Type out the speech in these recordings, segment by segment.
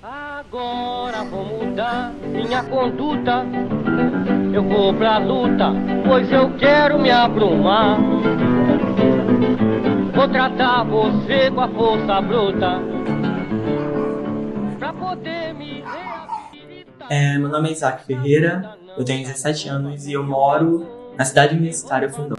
Agora vou mudar minha conduta. Eu vou pra luta, pois eu quero me abrumar. Vou tratar você com a força bruta pra poder me reabilitar. Meu nome é Isaac Ferreira, eu tenho 17 anos e eu moro na cidade universitária Fundão.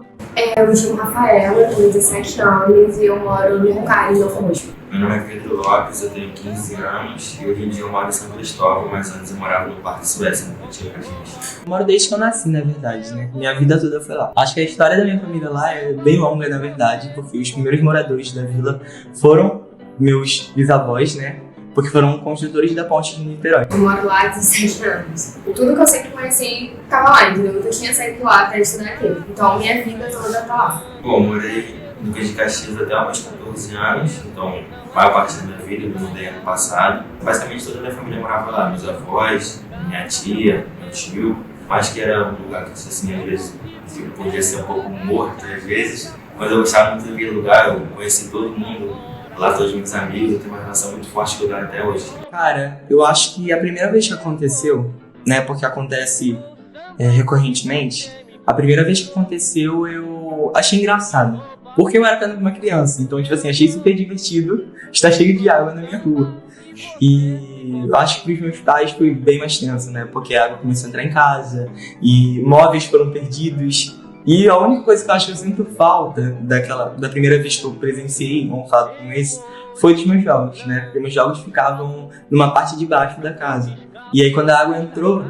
Eu me chamo Rafaela, eu tenho 17 anos e eu moro no Roncari, em Novo Rosto. Meu nome é Pedro Lopes, eu tenho 15 anos e hoje em dia eu moro em São Cristóvão, mas antes eu morava no Parque Suécia, no Cantinho Caxias. Eu moro desde que eu nasci, na verdade, né? Minha vida toda foi lá. Acho que a história da minha família lá é bem longa, na verdade, porque os primeiros moradores da vila foram meus bisavós, né? Porque foram construtores da ponte de Niterói. Eu moro lá há 17 anos. E tudo que eu sempre conheci estava lá, entendeu? Eu nunca tinha saído lá para estudar aqui. Então minha vida toda tá lá. Bom, eu morei no Cantinho de Caxias até os meus 14 anos, então a maior parte da minha vida eu me mudei ano passado. Basicamente toda a minha família morava lá, meus avós, minha tia, meu tio. Acho que era um lugar que, assim, às vezes eu podia ser um pouco morto às vezes, mas eu gostava muito daquele lugar, eu conheci todo mundo. Lá todos os meus amigos, eu tenho uma relação muito forte com o lugar até hoje. Cara, eu acho que a primeira vez que aconteceu, né, porque acontece recorrentemente, a primeira vez que aconteceu eu achei engraçado. Porque eu era apenas uma criança, então, tipo assim, achei super divertido estar cheio de água na minha rua. E eu acho que para os meus pais foi bem mais tenso, né, porque a água começou a entrar em casa, e móveis foram perdidos. E a única coisa que eu acho que eu sinto falta da primeira vez que eu presenciei um fato como esse foi dos meus jogos, né? Porque meus jogos ficavam numa parte de baixo da casa. E aí quando a água entrou,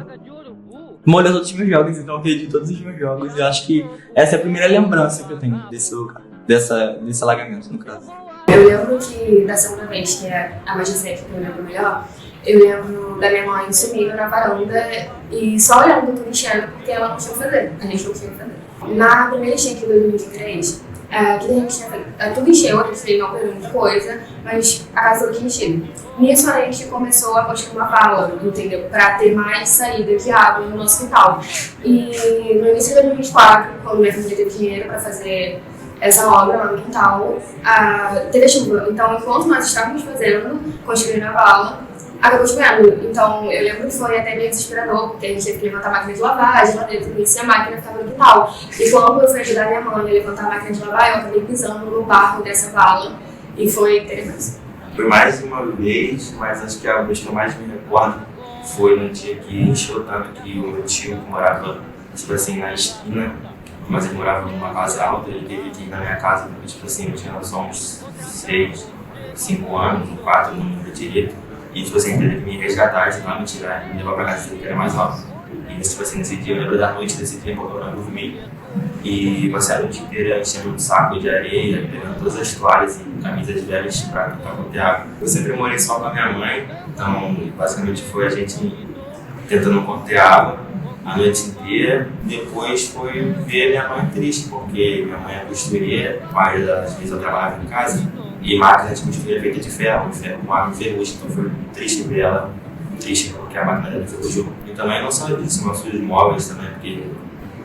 molhou todos os meus jogos, então eu perdi todos os meus jogos. E eu acho que essa é a primeira lembrança que eu tenho desse alagamento, no caso. Eu lembro que da segunda vez, que é a mais recente que eu lembro melhor, eu lembro da minha mãe sumindo na varanda e só olhando tudo enchendo porque ela não tinha o que fazer. A gente não tinha o que fazer. Na primeira enchente de 2023, que a gente tinha feito, tudo encheu, a gente não perdeu muita coisa, mas a casa toda tinha enchido. Nisso a gente começou a construir uma vala, entendeu? Para ter mais saída de água no nosso quintal. E no início de 2024, quando minha família teve dinheiro para fazer essa obra lá no quintal, teve a chuva. Então, enquanto nós estávamos construindo a vala, acabou chovendo. Então, eu lembro que foi até meio desesperador, porque a gente teve que levantar a máquina de lavar, a geladeira também, se a máquina ficava no quintal. E quando eu fui ajudar minha mãe a levantar a máquina de lavar, eu acabei pisando no barro dessa vala e foi interessante. Foi mais uma vez, mas acho que a vez que eu mais me recordo foi no dia que encheu tanto que o meu tio, que morava, tipo assim, na esquina, mas ele morava numa casa alta, ele teve que ir na minha casa, porque, tipo assim, eu tinha só uns 6, 5 anos, 4, não lembro direito. E, tipo assim, teve que me resgatar, me tirar, me levar pra casa dele, que era mais alto. E, tipo assim, nesse dia, eu lembro da noite desse dia, porque eu não dormi. E passei a noite inteira enchendo um saco de areia, pegando todas as toalhas e camisas velhas pra conter água. Eu sempre morei só com a minha mãe, então, basicamente, foi a gente tentando conter água a noite inteira. Depois foi ver minha mãe triste, porque minha mãe é costureira, a maioria das vezes eu trabalhava em casa. E máquina de costura feita de ferro com água enferrujada, então foi triste ver ela, triste porque a máquina dela enferrujou. E também não só disso, mas os móveis também, porque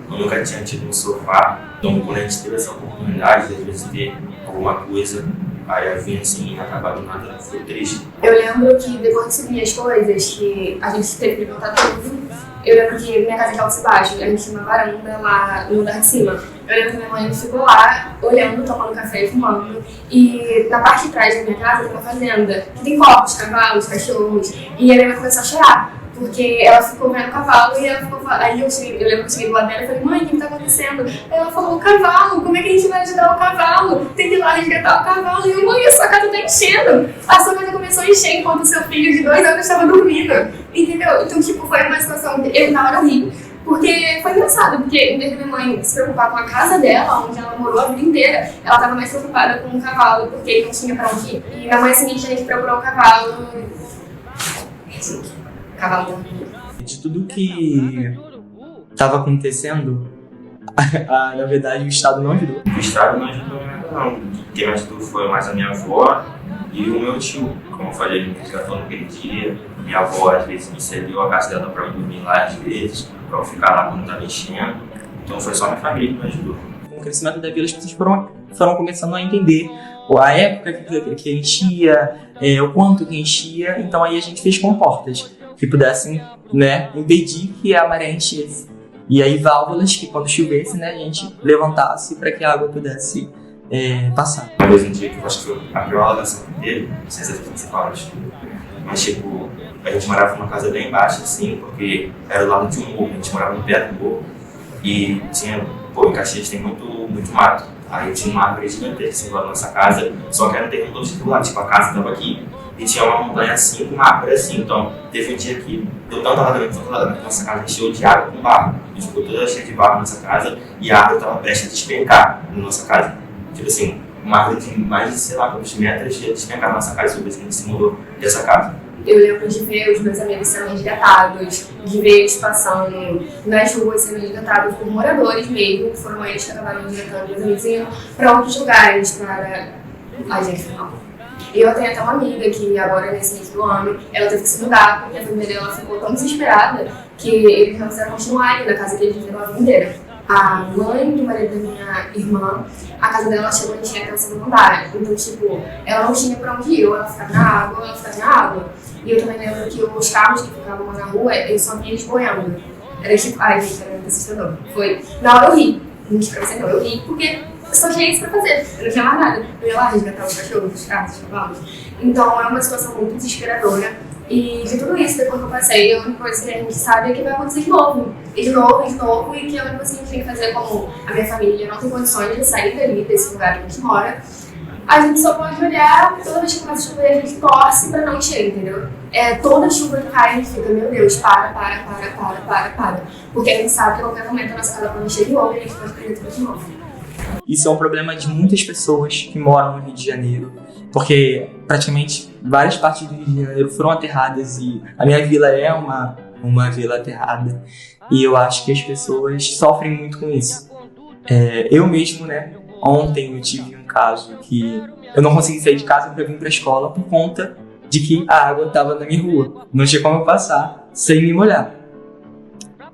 eu nunca tinha tido um sofá, então quando a gente teve essa oportunidade de às vezes ter alguma coisa, aí vinha assim e acabar do nada, foi triste. Eu lembro que depois de subir as coisas, que a gente teve que levantar tudo, eu lembro que minha casa é de alto e baixo, a gente tinha uma varanda lá no andar de cima. Eu lembro que minha mãe ficou lá, olhando, tomando café e fumando. E na parte de trás da minha casa tem uma fazenda, que tem corpos, cavalos, cachorros. E a minha mãe começou a chorar, porque ela ficou vendo o lembro que eu cheguei do lado dela e falei, mãe, o que está acontecendo? Aí ela falou, o cavalo, como é que a gente vai ajudar o cavalo? Tem que ir lá resgatar o cavalo. E eu, mãe, a sua casa está enchendo. A sua casa começou a encher enquanto o seu filho de 2 anos estava dormindo. Entendeu? Então, tipo, foi uma situação, eu na hora ri. Porque foi engraçado, porque em vez da minha mãe se preocupar com a casa dela, onde ela morou a vida inteira, ela estava mais preocupada com o cavalo, porque ele não tinha pra onde ir. E na manhã seguinte a gente procurou o cavalo. Cavalo não. De tudo que estava acontecendo, na verdade o Estado não ajudou. O Estado não ajudou nada não. Quem me ajudou foi mais a minha avó e o meu tio. Como eu falei, ele me resgatou naquele dia. Minha avó às vezes me cedeu a casa dela para eu dormir lá às vezes, para eu ficar lá quando estava enchendo. Então foi só minha família que me ajudou. Com o crescimento da vila, as pessoas foram começando a entender a época que enchia, o quanto que enchia. Então aí a gente fez comportas que pudessem, né, impedir que a maré enchesse. E aí válvulas que quando chovesse, né, a gente levantasse para que a água pudesse passar. Uma vez um dia que eu acho que foi a pior alagação que teve, não sei se é principal, mas tipo, a gente morava numa casa bem baixa, assim, porque era do lado de um morro, a gente morava no pé do morro e tinha, em Caxias tem muito mato. Aí tinha uma árvore gigantesca lá na nossa casa, só que era um terreno todo do lado, tipo, a casa estava aqui e tinha uma montanha assim, com uma árvore assim. Então, teve um dia que deu tanto alagamento que nossa casa encheu de água com barro. E ficou toda cheia de barro na nossa casa e a árvore estava prestes a despencar na nossa casa. Tipo assim, uma árvore de mais de, sei lá, quantos metros ia despencar na nossa casa, sobre isso que a gente se mudou dessa casa. Eu lembro de ver os meus amigos sendo resgatados, de ver eles passando nas ruas sendo resgatados por moradores mesmo, que foram eles que acabaram resgatando os amigos indo para outros lugares, para a gente não. Eu tenho até uma amiga que agora, nesse início do ano, ela teve que se mudar porque a família dela ficou tão desesperada que eles não quiseram continuar ali na casa que eles viveram a vida inteira. A mãe do marido da minha irmã, a casa dela chegou a encher até o segundo andar. Então, tipo, ela não tinha pra onde ir, ou ela ficava na água, ou ela ficava na água. E eu também lembro que os carros que ficavam lá na rua, eu só via eles boiando. Era tipo, ai gente, era muito assustador. Foi, na hora eu ri. Não pra você não, eu ri porque eu só tinha isso pra fazer. Eu não tinha mais nada. Eu ia lá resgatar os cachorros, os carros, os cavalos. Então é uma situação muito desesperadora. E de tudo isso, depois que eu passei, a única coisa que a gente sabe é que vai acontecer de novo. E de novo, e de novo, e que a única coisa que a gente tem que fazer, como a minha família não tem condições de sair dali, desse lugar que a gente mora, a gente só pode olhar, toda vez que começa a chover, a gente torce pra não encher, entendeu? Toda chuva que cai, a gente fica, meu Deus, para. Porque a gente sabe que a qualquer momento a nossa casa pode encher de novo e a gente pode perder tudo de novo. Isso é um problema de muitas pessoas que moram no Rio de Janeiro, porque praticamente várias partes do Rio de Janeiro foram aterradas e a minha vila é uma vila aterrada e eu acho que as pessoas sofrem muito com isso. Eu mesmo, né, ontem eu tive um caso que eu não consegui sair de casa para vir para a escola por conta de que a água estava na minha rua, não tinha como eu passar sem me molhar.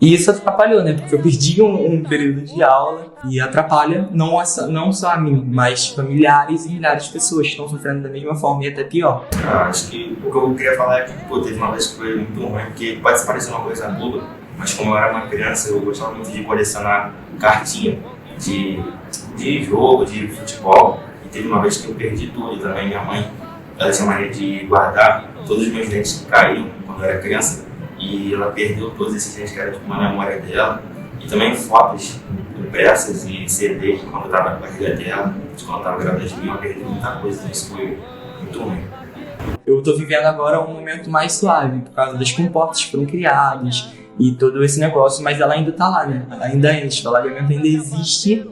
E isso atrapalhou, né? Porque eu perdi um período de aula e atrapalha não só a mim, mas milhares e milhares de pessoas que estão sofrendo da mesma forma e até pior. Acho que o que eu queria falar é que teve uma vez que foi muito ruim, porque pode parecer uma coisa boba, mas como eu era uma criança, eu gostava muito de colecionar cartinha de jogo, de futebol. E teve uma vez que eu perdi tudo também. Minha mãe, ela tinha mania de guardar todos os meus dentes que caíam quando eu era criança. E ela perdeu todos esses dentes que era tipo uma memória dela. E também fotos impressas e CDs de quando eu estava na barriga dela, de quando eu estava grávida de mim. Eu perdi muita coisa, isso foi muito ruim. Eu estou vivendo agora um momento mais suave, por causa das comportas que foram criadas e todo esse negócio, mas ela ainda está lá, né? Ainda existe, o alagamento ainda existe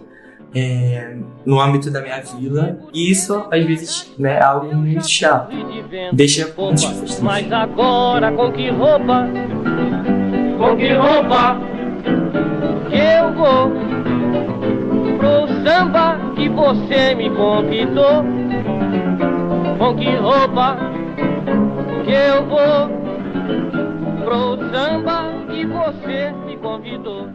no âmbito da minha vila, e isso, às vezes, né, é algo muito chato. Deixa pontos frustrados. Mas agora com que roupa que eu vou pro samba que você me convidou? Com que roupa que eu vou pro samba que você me convidou?